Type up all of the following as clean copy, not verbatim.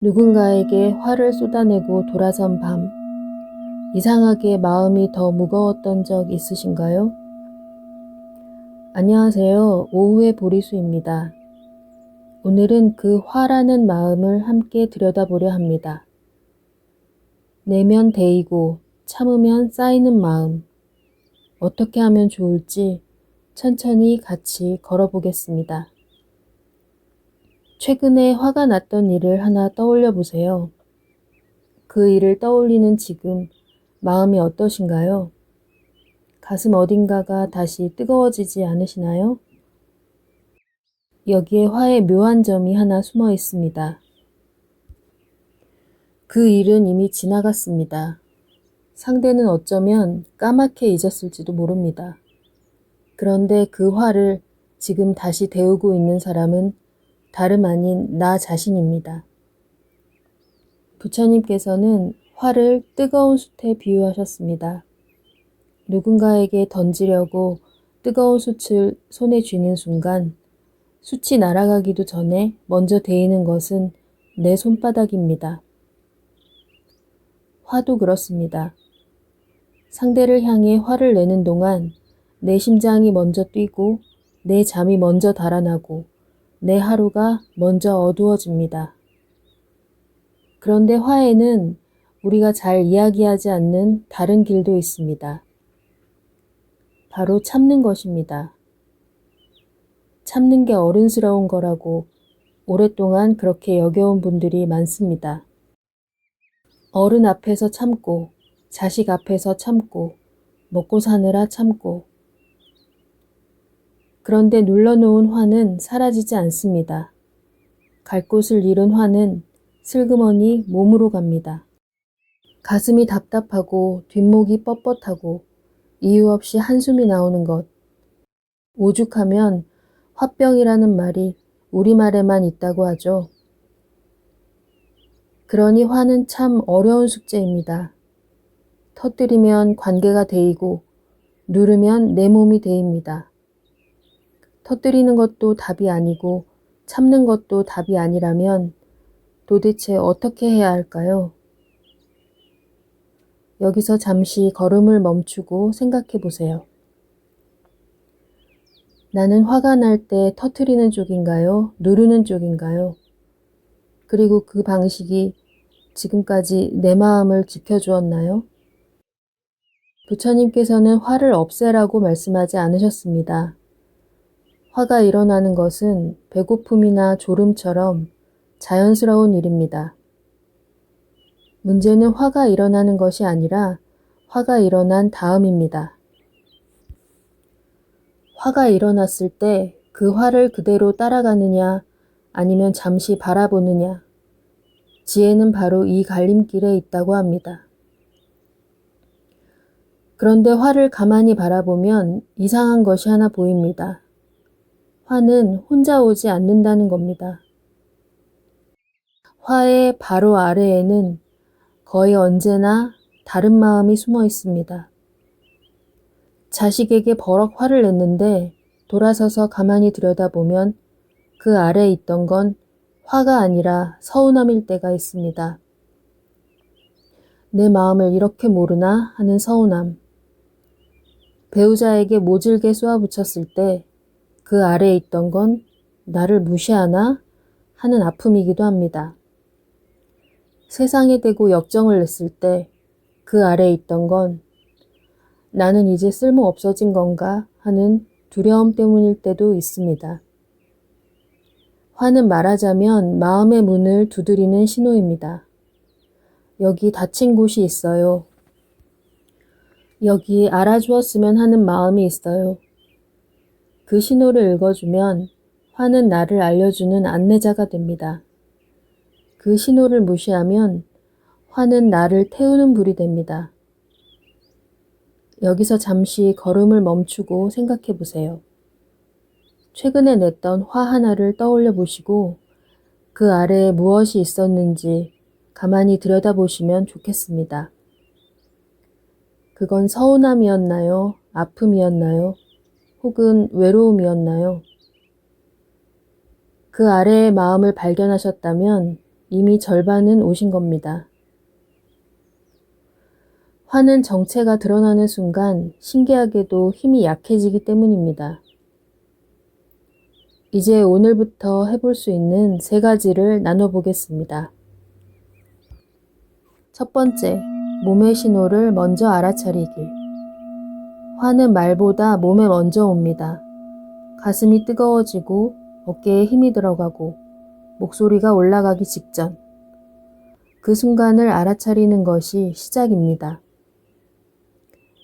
누군가에게 화를 쏟아내고 돌아선 밤, 이상하게 마음이 더 무거웠던 적 있으신가요? 안녕하세요. 오후의 보리수입니다. 오늘은 그 화라는 마음을 함께 들여다보려 합니다. 내면 데이고 참으면 쌓이는 마음, 어떻게 하면 좋을지 천천히 같이 걸어보겠습니다. 최근에 화가 났던 일을 하나 떠올려 보세요. 그 일을 떠올리는 지금 마음이 어떠신가요? 가슴 어딘가가 다시 뜨거워지지 않으시나요? 여기에 화의 묘한 점이 하나 숨어 있습니다. 그 일은 이미 지나갔습니다. 상대는 어쩌면 까맣게 잊었을지도 모릅니다. 그런데 그 화를 지금 다시 데우고 있는 사람은 다름 아닌 나 자신입니다. 부처님께서는 화를 뜨거운 숯에 비유하셨습니다. 누군가에게 던지려고 뜨거운 숯을 손에 쥐는 순간 숯이 날아가기도 전에 먼저 데이는 것은 내 손바닥입니다. 화도 그렇습니다. 상대를 향해 화를 내는 동안 내 심장이 먼저 뛰고 내 잠이 먼저 달아나고 내 하루가 먼저 어두워집니다. 그런데 화에는 우리가 잘 이야기하지 않는 다른 길도 있습니다. 바로 참는 것입니다. 참는 게 어른스러운 거라고 오랫동안 그렇게 여겨온 분들이 많습니다. 어른 앞에서 참고, 자식 앞에서 참고, 먹고 사느라 참고. 그런데 눌러놓은 화는 사라지지 않습니다. 갈 곳을 잃은 화는 슬그머니 몸으로 갑니다. 가슴이 답답하고 뒷목이 뻣뻣하고 이유 없이 한숨이 나오는 것. 오죽하면 화병이라는 말이 우리말에만 있다고 하죠. 그러니 화는 참 어려운 숙제입니다. 터뜨리면 관계가 데이고 누르면 내 몸이 데입니다. 터뜨리는 것도 답이 아니고 참는 것도 답이 아니라면 도대체 어떻게 해야 할까요? 여기서 잠시 걸음을 멈추고 생각해 보세요. 나는 화가 날 때 터뜨리는 쪽인가요? 누르는 쪽인가요? 그리고 그 방식이 지금까지 내 마음을 지켜주었나요? 부처님께서는 화를 없애라고 말씀하지 않으셨습니다. 화가 일어나는 것은 배고픔이나 졸음처럼 자연스러운 일입니다. 문제는 화가 일어나는 것이 아니라 화가 일어난 다음입니다. 화가 일어났을 때 그 화를 그대로 따라가느냐 아니면 잠시 바라보느냐, 지혜는 바로 이 갈림길에 있다고 합니다. 그런데 화를 가만히 바라보면 이상한 것이 하나 보입니다. 화는 혼자 오지 않는다는 겁니다. 화의 바로 아래에는 거의 언제나 다른 마음이 숨어 있습니다. 자식에게 버럭 화를 냈는데 돌아서서 가만히 들여다보면 그 아래에 있던 건 화가 아니라 서운함일 때가 있습니다. 내 마음을 이렇게 모르나 하는 서운함. 배우자에게 모질게 쏘아붙였을 때 그 아래에 있던 건 나를 무시하나 하는 아픔이기도 합니다. 세상에 대고 역정을 냈을 때 그 아래에 있던 건 나는 이제 쓸모 없어진 건가 하는 두려움 때문일 때도 있습니다. 화는 말하자면 마음의 문을 두드리는 신호입니다. 여기 닫힌 곳이 있어요. 여기 알아주었으면 하는 마음이 있어요. 그 신호를 읽어주면 화는 나를 알려주는 안내자가 됩니다. 그 신호를 무시하면 화는 나를 태우는 불이 됩니다. 여기서 잠시 걸음을 멈추고 생각해 보세요. 최근에 냈던 화 하나를 떠올려 보시고 그 아래에 무엇이 있었는지 가만히 들여다보시면 좋겠습니다. 그건 서운함이었나요? 아픔이었나요? 혹은 외로움이었나요? 그 아래의 마음을 발견하셨다면 이미 절반은 오신 겁니다. 화는 정체가 드러나는 순간 신기하게도 힘이 약해지기 때문입니다. 이제 오늘부터 해볼 수 있는 3가지를 나눠보겠습니다. 첫 번째, 몸의 신호를 먼저 알아차리기. 화는 말보다 몸에 먼저 옵니다. 가슴이 뜨거워지고 어깨에 힘이 들어가고 목소리가 올라가기 직전. 그 순간을 알아차리는 것이 시작입니다.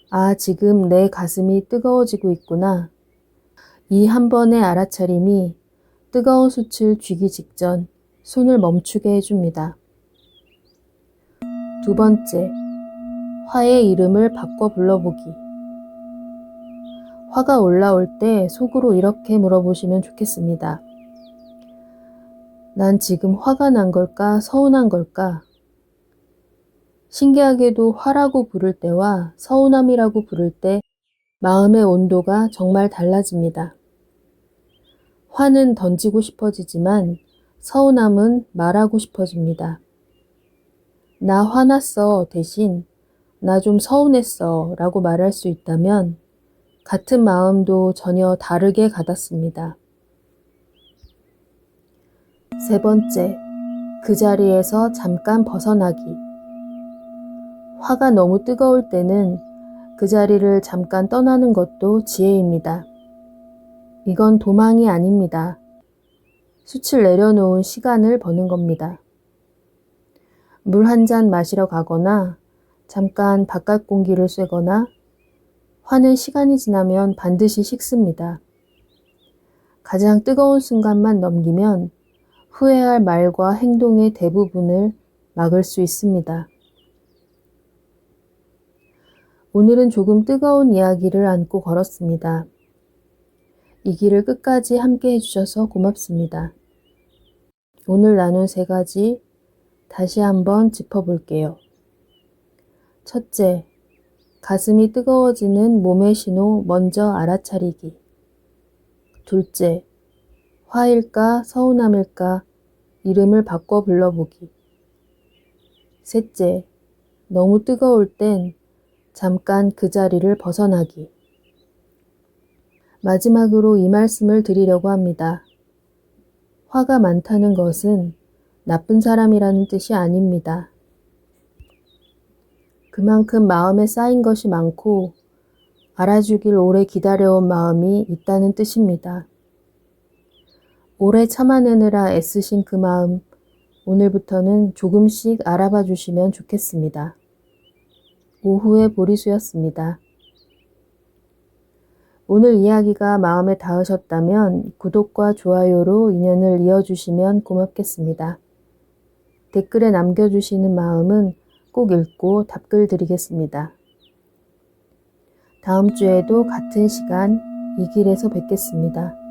아, 지금 내 가슴이 뜨거워지고 있구나. 이 한 번의 알아차림이 뜨거운 숯을 쥐기 직전 손을 멈추게 해줍니다. 두 번째, 화의 이름을 바꿔 불러보기. 화가 올라올 때 속으로 이렇게 물어보시면 좋겠습니다. 난 지금 화가 난 걸까? 서운한 걸까? 신기하게도 화라고 부를 때와 서운함이라고 부를 때 마음의 온도가 정말 달라집니다. 화는 던지고 싶어지지만 서운함은 말하고 싶어집니다. 나 화났어 대신 나 좀 서운했어 라고 말할 수 있다면 같은 마음도 전혀 다르게 가닿습니다. 세 번째, 그 자리에서 잠깐 벗어나기. 화가 너무 뜨거울 때는 그 자리를 잠깐 떠나는 것도 지혜입니다. 이건 도망이 아닙니다. 숯을 내려놓은 시간을 버는 겁니다. 물 한 잔 마시러 가거나 잠깐 바깥 공기를 쐬거나 화는 시간이 지나면 반드시 식습니다. 가장 뜨거운 순간만 넘기면 후회할 말과 행동의 대부분을 막을 수 있습니다. 오늘은 조금 뜨거운 이야기를 안고 걸었습니다. 이 길을 끝까지 함께 해주셔서 고맙습니다. 오늘 나눈 3가지 다시 한번 짚어볼게요. 첫째, 가슴이 뜨거워지는 몸의 신호 먼저 알아차리기. 둘째, 화일까 서운함일까 이름을 바꿔 불러보기. 셋째, 너무 뜨거울 땐 잠깐 그 자리를 벗어나기. 마지막으로 이 말씀을 드리려고 합니다. 화가 많다는 것은 나쁜 사람이라는 뜻이 아닙니다. 그만큼 마음에 쌓인 것이 많고 알아주길 오래 기다려온 마음이 있다는 뜻입니다. 오래 참아내느라 애쓰신 그 마음, 오늘부터는 조금씩 알아봐 주시면 좋겠습니다. 오후의 보리수였습니다. 오늘 이야기가 마음에 닿으셨다면 구독과 좋아요로 인연을 이어주시면 고맙겠습니다. 댓글에 남겨주시는 마음은 꼭 읽고 답글 드리겠습니다. 다음 주에도 같은 시간 이 길에서 뵙겠습니다.